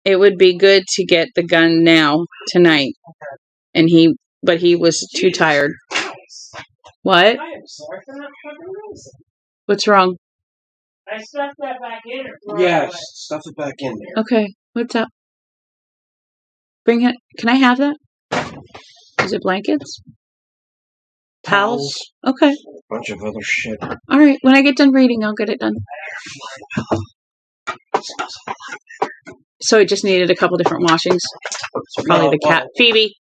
It would be good to get the gun now, tonight. But he was too tired. What?
I am sorry for not fucking noticing.
What's wrong?
I stuffed that back in.
Yes, stuff it back in there.
Okay, what's up? Bring it. Can I have that? Is it blankets? Towels? Okay.
A bunch of other shit.
All right. When I get done reading, I'll get it done. So it just needed a couple different washings. Probably the cat. Phoebe.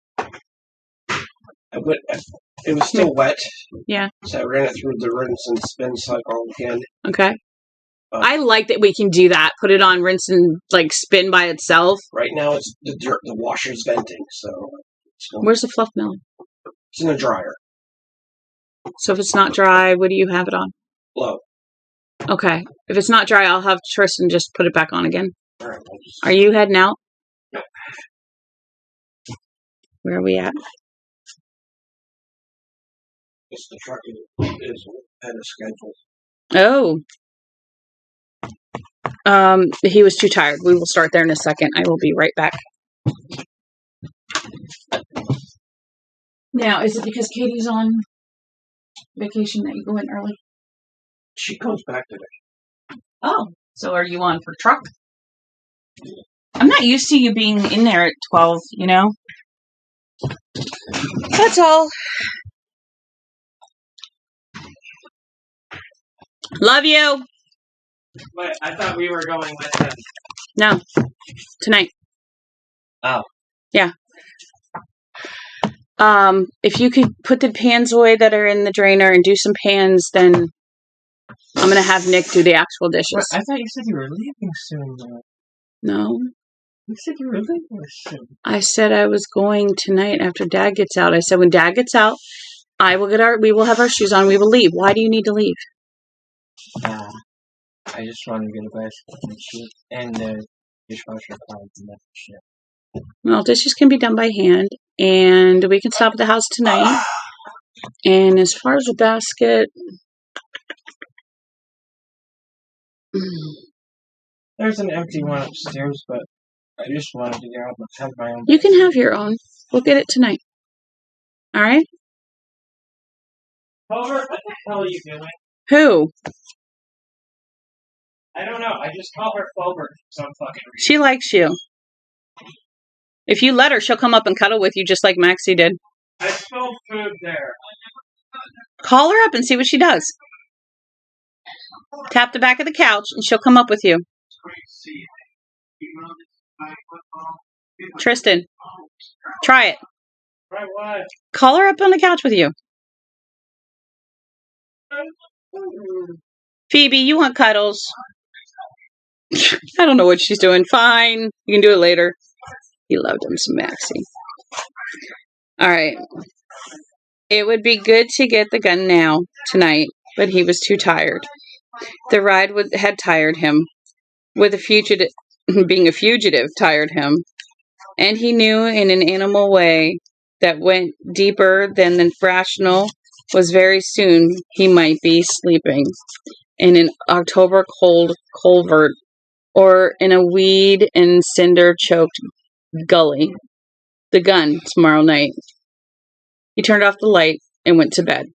It was still wet.
Yeah.
So I ran it through the rinse and spin cycle again.
Okay. I like that we can do that. Put it on rinse and spin by itself.
Right now, it's the washer's venting, so.
Where's the fluff mill?
It's in the dryer.
So if it's not dry, what do you have it on?
Low.
Okay. If it's not dry, I'll have Tristan just put it back on again.
All right.
Are you heading out? Where are we at?
It's the truck is ahead of schedule.
Oh. He was too tired. We will start there in a second. I will be right back. Now, is it because Katie's on vacation that you go in early?
She comes back today.
Oh, so are you on for truck? I'm not used to you being in there at 12, That's all. Love you.
But I thought we were going with them.
No, tonight.
Oh.
Yeah. If you could put the pans away that are in the drainer and do some pans, then I'm going to have Nick do the actual dishes.
Wait, I thought you said you were leaving soon, though.
No.
You said you were leaving soon.
I said I was going tonight after Dad gets out. I said when Dad gets out, we will have our shoes on, we will leave. Why do you need to leave?
I just wanted to get a basket and shit. And dishwasher cloths and that shit.
Well, dishes can be done by hand, and we can stop at the house tonight. And as far as the basket,
there's an empty one upstairs, but I just wanted to have my own.
You can have your own. We'll get it tonight. All right?
Culver, what the hell are you doing?
Who?
I don't know. I just call her Culver for some fucking reason.
She likes you. If you let her, she'll come up and cuddle with you just like Maxie did.
I spilled food there.
Call her up and see what she does. Tap the back of the couch and she'll come up with you. Tristan, try it.
Try what?
Call her up on the couch with you. Phoebe, you want cuddles? I don't know what she's doing. Fine. You can do it later. He loved him some Maxie. All right. It would be good to get the gun now, tonight, but he was too tired. The ride had tired him. Being a fugitive tired him. And he knew in an animal way that went deeper than the rational was very soon he might be sleeping in an October cold culvert or in a weed and cinder choked gully. The gun tomorrow night. He turned off the light and went to bed.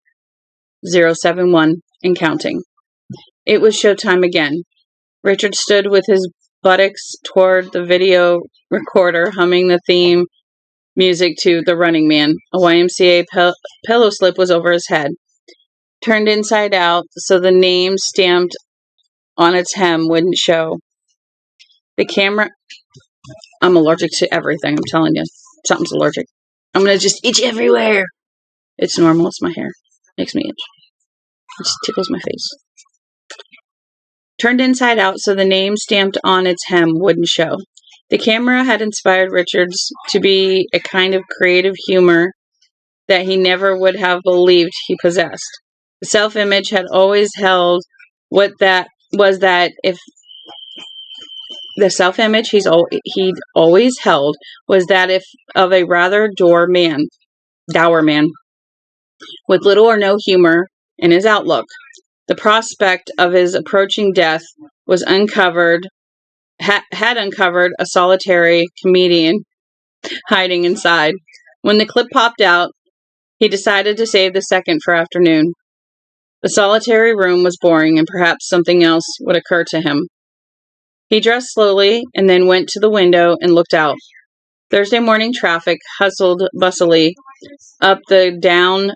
071 and counting. It was showtime again. Richard stood with his buttocks toward the video recorder, humming the theme music to The Running Man. A YMCA pillow slip was over his head, turned inside out so the name stamped on its hem wouldn't show. The camera... I'm allergic to everything, I'm telling you. Something's allergic. I'm going to just itch everywhere. It's normal, it's my hair. Makes me itch. It just tickles my face. Turned inside out so the name stamped on its hem wouldn't show. The camera had inspired Richards to be a kind of creative humor that he never would have believed he possessed. The self-image had always held what that was that if the self-image he'd always held was that if of a rather dour man, with little or no humor in his outlook. The prospect of his approaching death was had uncovered a solitary comedian hiding inside. When the clip popped out, he decided to save the second for afternoon. The solitary room was boring, and perhaps something else would occur to him. He dressed slowly and then went to the window and looked out. Thursday morning traffic hustled bustily up and down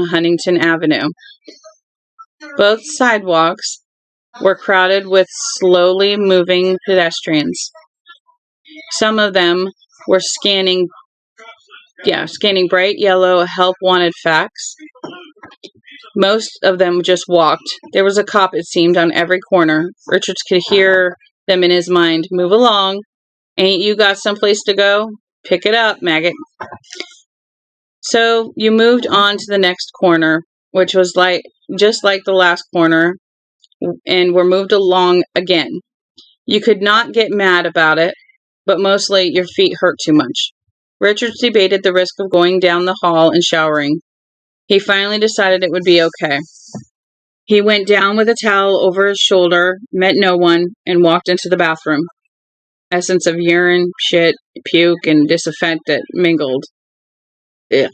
Huntington Avenue. Both sidewalks were crowded with slowly moving pedestrians. Some of them were scanning bright yellow help wanted facts. Most of them just walked. There was a cop, it seemed, on every corner. Richards could hear them in his mind. Move along. Ain't you got someplace to go? Pick it up, maggot. So you moved on to the next corner, which was just like the last corner, and were moved along again. You could not get mad about it, but mostly your feet hurt too much. Richards debated the risk of going down the hall and showering. He finally decided it would be okay. He went down with a towel over his shoulder, met no one, and walked into the bathroom. Essence of urine, shit, puke, and disinfectant mingled. Ugh.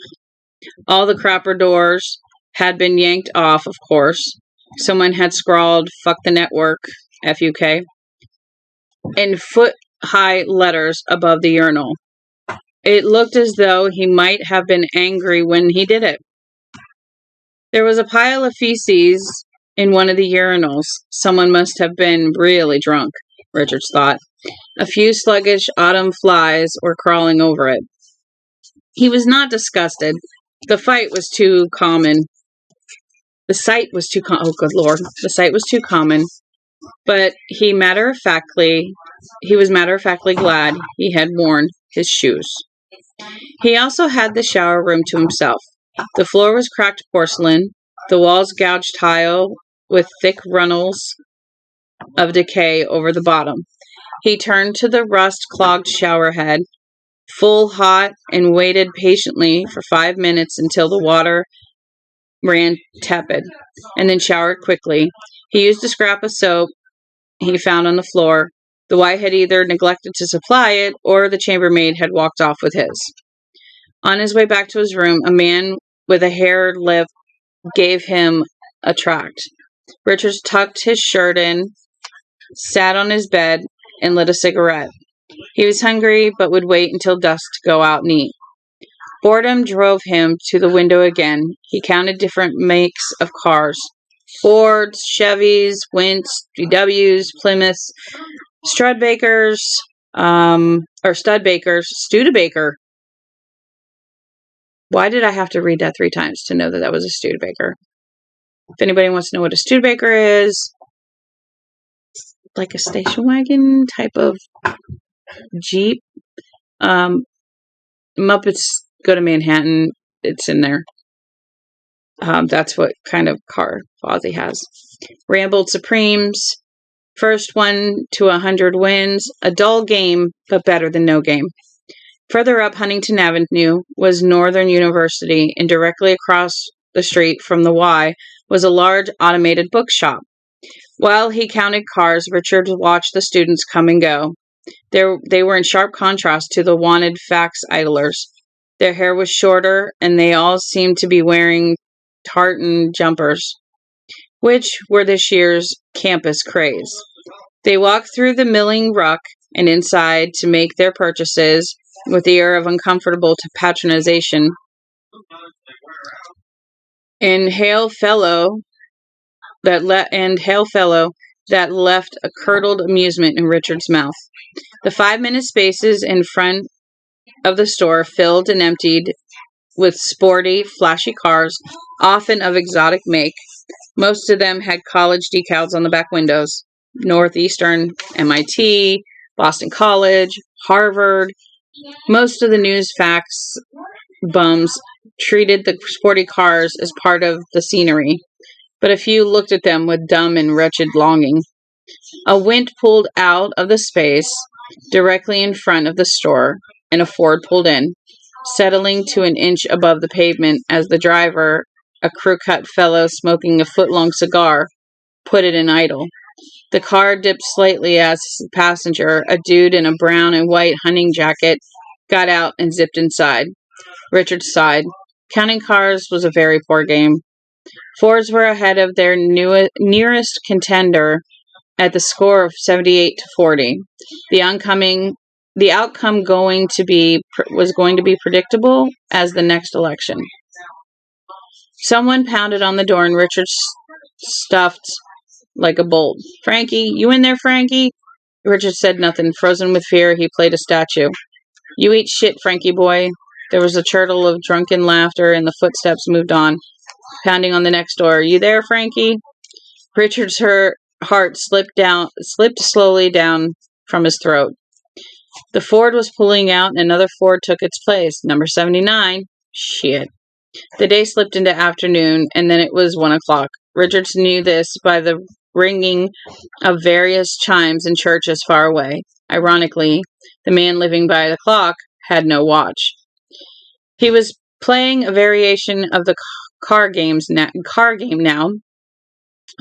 All the crapper doors had been yanked off, of course. Someone had scrawled, "Fuck the network, FUK," in foot-high letters above the urinal. It looked as though he might have been angry when he did it. There was a pile of feces in one of the urinals. Someone must have been really drunk, Richards thought. A few sluggish autumn flies were crawling over it. He was not disgusted. The sight was too common. Oh, good Lord. The sight was too common. But he was matter-of-factly glad he had worn his shoes. He also had the shower room to himself. The floor was cracked porcelain, the walls gouged tile with thick runnels of decay over the bottom. He turned to the rust-clogged shower head, full hot, and waited patiently for 5 minutes until the water ran tepid, and then showered quickly. He used a scrap of soap he found on the floor. The wife had either neglected to supply it, or the chambermaid had walked off with his. On his way back to his room, a man with a haired lip gave him a tract. Richards tucked his shirt in, sat on his bed, and lit a cigarette. He was hungry, but would wait until dusk to go out and eat. Boredom drove him to the window again. He counted different makes of cars. Fords, Chevys, Wints, VWs, Plymouths, Studebakers, Studebaker. Why did I have to read that 3 times to know that that was a Studebaker? If anybody wants to know what a Studebaker is, like a station wagon type of Jeep. Muppets Go to Manhattan. It's in there. That's what kind of car Fozzie has. Rambled Supremes, first one to 100 wins, a dull game, but better than no game. Further up Huntington Avenue was Northern University, and directly across the street from the Y was a large automated bookshop. While he counted cars, Richard watched the students come and go. They were in sharp contrast to the wanted fax idlers. Their hair was shorter, and they all seemed to be wearing tartan jumpers, which were this year's campus craze. They walked through the milling ruck and inside to make their purchases with the air of uncomfortable to patronization. And hail fellow that left a curdled amusement in Richard's mouth. The 5-minute spaces in front of the store filled and emptied with sporty, flashy cars, often of exotic make. Most of them had college decals on the back windows. Northeastern, MIT, Boston College, Harvard. Most of the news fax bums treated the sporty cars as part of the scenery, but a few looked at them with dumb and wretched longing. A wind pulled out of the space directly in front of the store, and a Ford pulled in, settling to an inch above the pavement as the driver, a crew-cut fellow smoking a foot-long cigar, put it in idle. The car dipped slightly as the passenger, a dude in a brown and white hunting jacket, got out and zipped inside. Richard sighed. Counting cars was a very poor game. Fords were ahead of their nearest contender at the score of 78-40. The outcome was going to be predictable as the next election. Someone pounded on the door, and Richard stuffed like a bolt. "Frankie, you in there, Frankie?" Richard said nothing. Frozen with fear, he played a statue. "You eat shit, Frankie boy." There was a chortle of drunken laughter, and the footsteps moved on, pounding on the next door. "You there, Frankie?" Richard's heart slipped slowly down from his throat. The Ford was pulling out, and another Ford took its place. Number 79. Shit. The day slipped into afternoon, and then it was 1 o'clock. Richards knew this by the ringing of various chimes in churches far away. Ironically, the man living by the clock had no watch. He was playing a variation of the car game now.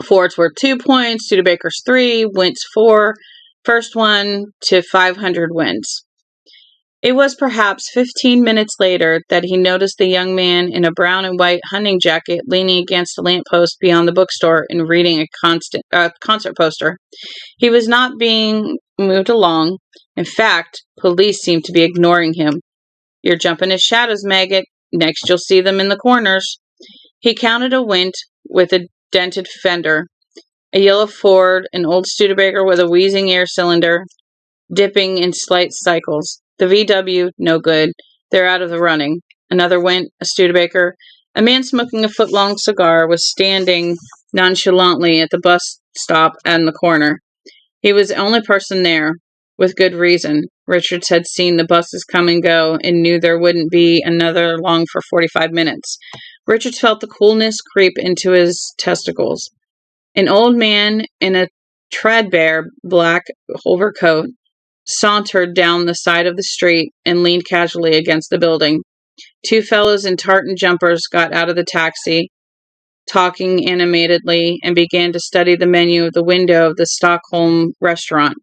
Fords were 2 points, Studebakers 3, Wentz 4, first one to 500 wins. It was perhaps 15 minutes later that he noticed the young man in a brown and white hunting jacket leaning against a lamppost beyond the bookstore and reading a concert poster. He was not being moved along. In fact, police seemed to be ignoring him. "You're jumping his shadows, maggot. Next you'll see them in the corners." He counted a Went with a dented fender, a yellow Ford, an old Studebaker with a wheezing air cylinder, dipping in slight cycles. The VW, no good. They're out of the running. Another Went, a Studebaker. A man smoking a foot-long cigar was standing nonchalantly at the bus stop and the corner. He was the only person there, with good reason. Richards had seen the buses come and go and knew there wouldn't be another long for 45 minutes. Richards felt the coolness creep into his testicles. An old man in a threadbare black overcoat sauntered down the side of the street and leaned casually against the building. 2 fellows in tartan jumpers got out of the taxi, talking animatedly, and began to study the menu of the window of the Stockholm restaurant.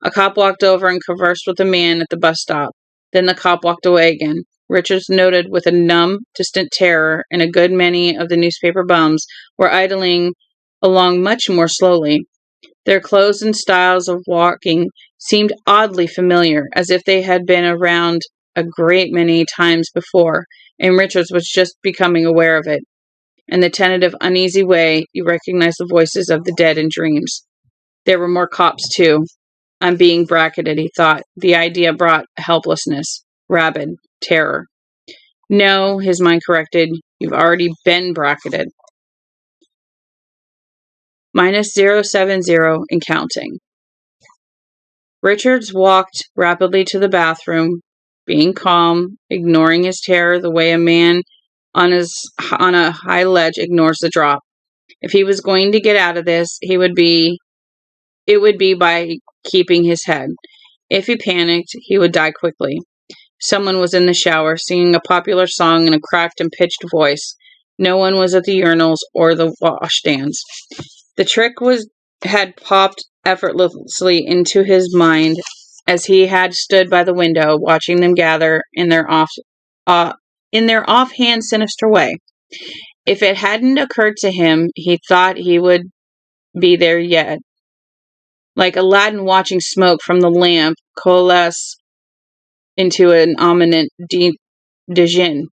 A cop walked over and conversed with a man at the bus stop. Then the cop walked away again. Richards noted with a numb, distant terror, and a good many of the newspaper bums were idling along much more slowly. Their clothes and styles of walking seemed oddly familiar, as if they had been around a great many times before, and Richards was just becoming aware of it. In the tentative, uneasy way, you recognized the voices of the dead in dreams. There were more cops, too. "I'm being bracketed," he thought. The idea brought helplessness, rabid terror. "No," his mind corrected, "you've already been bracketed." Minus 070 and counting. Richards walked rapidly to the bathroom, being calm, ignoring his terror the way a man on a high ledge ignores the drop. If he was going to get out of this, it would be by keeping his head. If he panicked, he would die quickly. Someone was in the shower, singing a popular song in a cracked and pitched voice. No one was at the urinals or the washstands. The trick had popped effortlessly into his mind as he had stood by the window, watching them gather in their offhand, sinister way. If it hadn't occurred to him, he thought he would be there yet. Like Aladdin watching smoke from the lamp coalesce into an ominous jinn.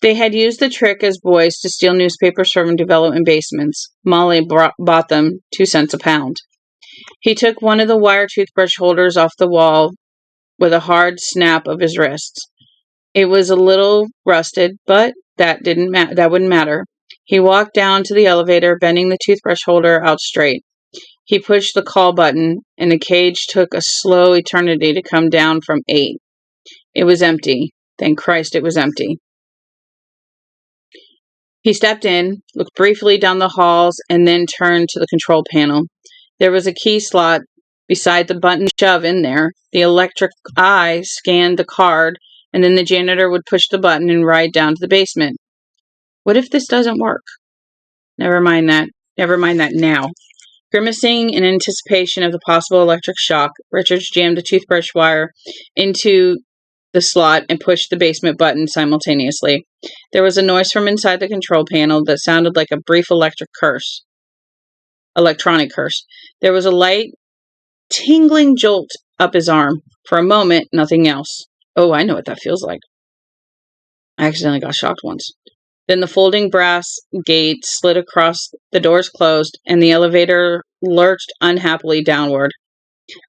They had used the trick as boys to steal newspapers from development basements. Molly bought them 2 cents a pound. He took one of the wire toothbrush holders off the wall with a hard snap of his wrists. It was a little rusted, but that wouldn't matter. He walked down to the elevator, bending the toothbrush holder out straight. He pushed the call button, and the cage took a slow eternity to come down from 8. It was empty. Thank Christ it was empty. He stepped in, looked briefly down the halls, and then turned to the control panel. There was a key slot beside the button shove in there. The electric eye scanned the card, and then the janitor would push the button and ride down to the basement. What if this doesn't work? Never mind that now. Grimacing in anticipation of the possible electric shock, Richards jammed the toothbrush wire into the slot and pushed the basement button simultaneously. There was a noise from inside the control panel that sounded like a brief electronic curse. There was a light, tingling jolt up his arm. For a moment, nothing else. Oh, I know what that feels like. I accidentally got shocked once. Then the folding brass gate slid across, the doors closed, and the elevator lurched unhappily downward.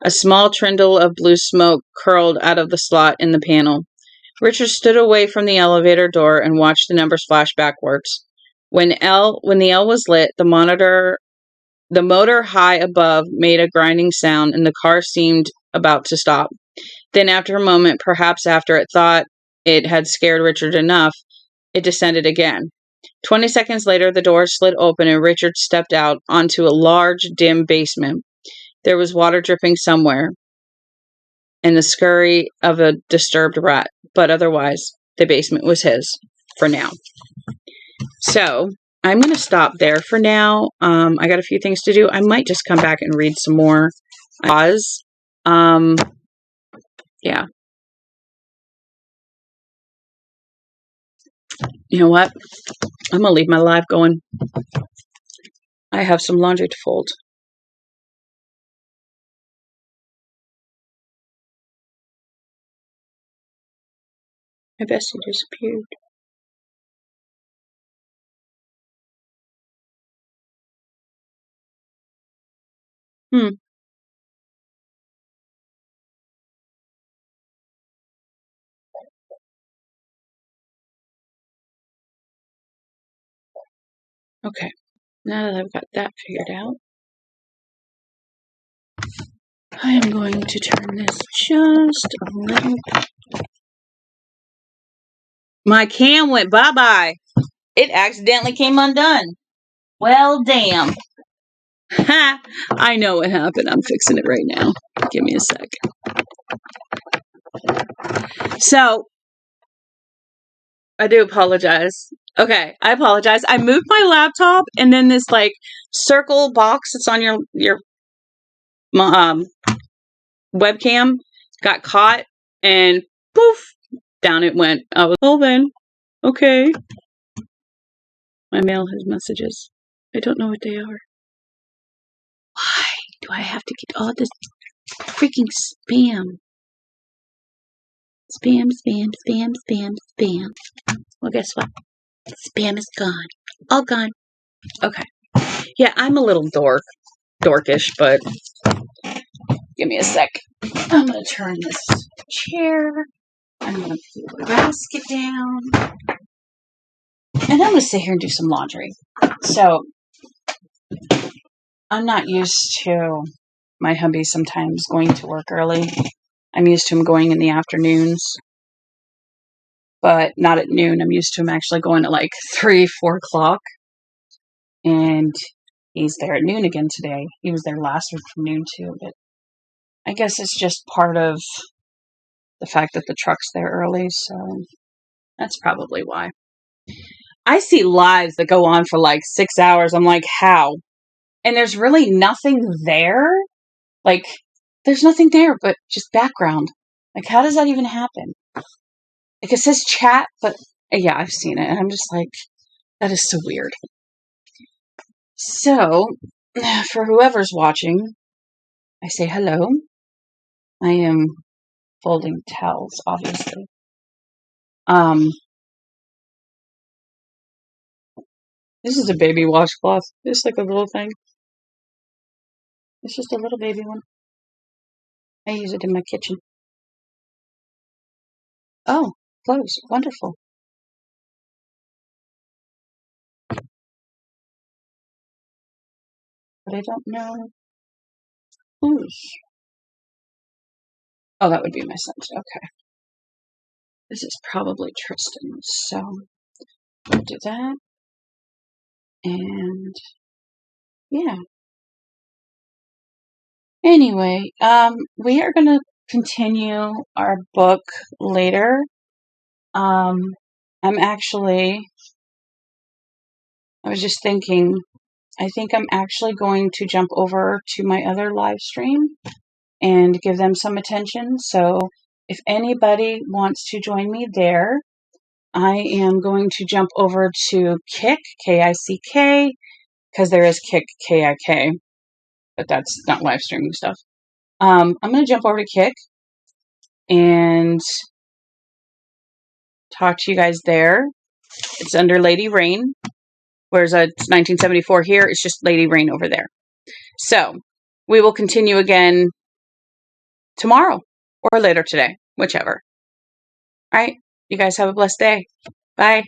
A small trindle of blue smoke curled out of the slot in the panel. Richard stood away from the elevator door and watched the numbers flash backwards. When the L was lit, the motor high above made a grinding sound, and the car seemed about to stop. Then, after a moment, perhaps after it thought it had scared Richard enough, it descended again. 20 seconds later, the door slid open and Richard stepped out onto a large, dim basement. There was water dripping somewhere and the scurry of a disturbed rat, but otherwise, the basement was his for now. So, I'm going to stop there for now. I got a few things to do. I might just come back and read some more. Yeah. You know what? I'm going to leave my live going. I have some laundry to fold. My bestie disappeared. Okay. Now that I've got that figured out, I am going to turn this just a little. My cam went bye-bye. It accidentally came undone. Well, damn. Ha! I know what happened. I'm fixing it right now. Give me a sec. So, I do apologize. Okay, I apologize. I moved my laptop, and then this, circle box that's on your webcam got caught, and poof, down it went. I was, well then, okay. My mail has messages. I don't know what they are. Why do I have to get all this freaking spam? Spam. Well, guess what? Spam is gone. All gone. Okay. Yeah, I'm a little dorkish, but give me a sec. I'm going to turn this chair. I'm going to put the basket down. And I'm going to sit here and do some laundry. So, I'm not used to my hubby sometimes going to work early. I'm used to him going in the afternoons. But not at noon. I'm used to him actually going at 3, 4 o'clock. and he's there at noon again today. He was there last week from noon too, but I guess it's just part of the fact that the truck's there early, so that's probably why. I see lives that go on for like 6 hours. I'm like, how? And there's really nothing there. Like, there's nothing there but just background. Like, how does that even happen? Like, it says chat, but yeah, I've seen it. And I'm just like, that is so weird. So, for whoever's watching, I say hello. I am folding towels, obviously. This is a baby washcloth. It's like a little thing. It's just a little baby one. I use it in my kitchen. Oh, clothes. Wonderful. But I don't know whose. Oh, that would be my son's. Okay. This is probably Tristan's. So, we'll do that. And, yeah. Anyway, we are going to continue our book later. I was just thinking, I think I'm actually going to jump over to my other live stream and give them some attention. So if anybody wants to join me there, I am going to jump over to Kick, K-I-C-K, because there is Kick, K-I-K, but that's not live streaming stuff. I'm going to jump over to Kick and talk to you guys there. It's under Lady Rain, whereas it's 1974 here. It's just Lady Rain over there. So we will continue again tomorrow or later today, whichever. All right. You guys have a blessed day. Bye.